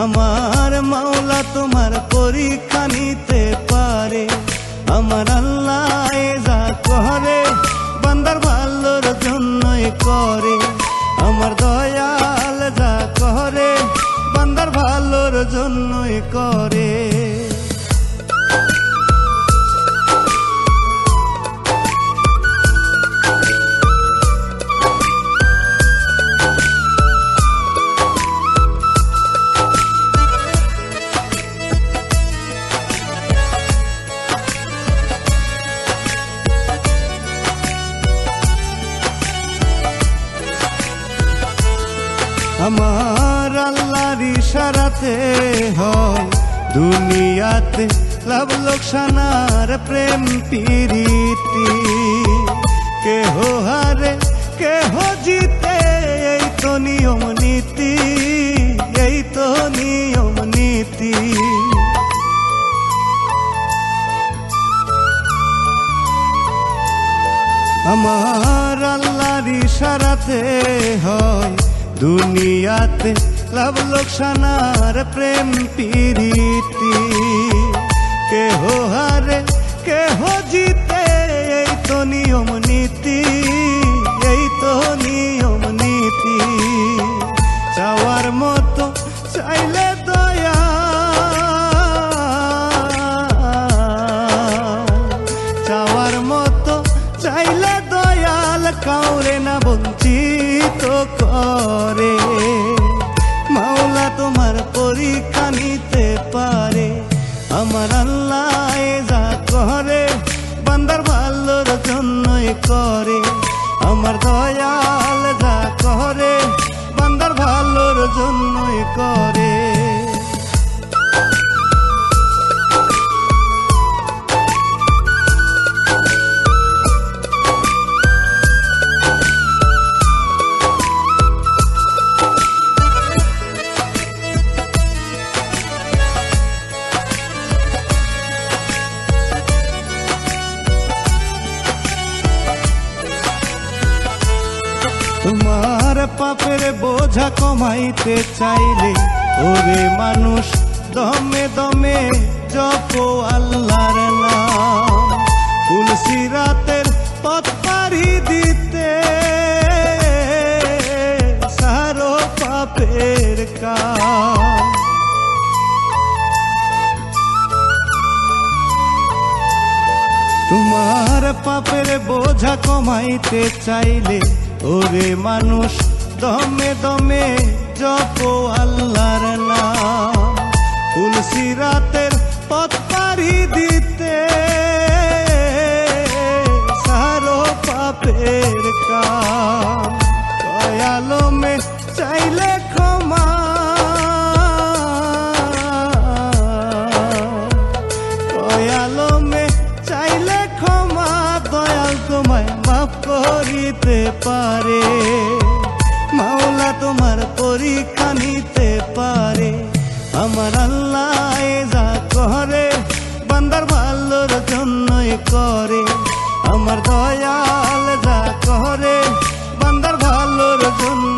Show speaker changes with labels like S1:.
S1: আমার মাওলা তোমার পরীক্ষা নিতে পারে। আমার আল্লাহ যা করে বান্দার ভালোর জন্যই করে। আমার দয়াল যা করে বান্দার ভালোর জন্যই করে। আমার আল্লাহর ইশারাতে হয় দুনিয়াতে লাভ লোকসানার প্রেম প্রীতি। কেহ হারে কেহ জিতে এই তো নিয়ম নীতি, এই তো নিয়ম নীতি। আমার আল্লাহর ইশারাতে হয় দুনিয়াতে লাভ লোকসানার প্রেম প্রীতি। কেহ হারে কেহ জিতে এই তো নিয়ম নীতি, এই তো নিয়ম নীতি। চাওয়ার মতো চাইলে দয়া, চাওয়ার মতো চাইলে দয়াল কাউরে না বঞ্চিত করে। মাওলা তোমার পরীক্ষা নিতে পারে। আমার আল্লাহ যা করে বান্দার ভালোর জন্যই করে। আমার দয়াল যা করে বান্দার ভালোর জন্যই করে। তোমার পাপের বোঝা কমাইতে চাইলে ওরে মানুষ দমে দমে জপো আল্লাহর নাম। তুলসিরাতের পথ পাড়ি দিতে সারো পাপের কাম। তোমার পাপের বোঝা কমাইতে চাইলে ওরে মানুষ দমে দমে জপো আল্লাহর নাম। তুলসিরাতের পথ পাড়ি দিতে সারো পাপের কাম। দয়ালমে চাইলে ক্ষমা, দয়ালমে চাইলে ক্ষমা, দয়াল তোমায় মাফ করিতে পারে। মাওলা তোমার পরীক্ষা নিতে পারে। আমার আল্লাহ যা করে বান্দার ভালোর জন্যই করে। আমার দয়াল যা করে বান্দার ভালোর জন্য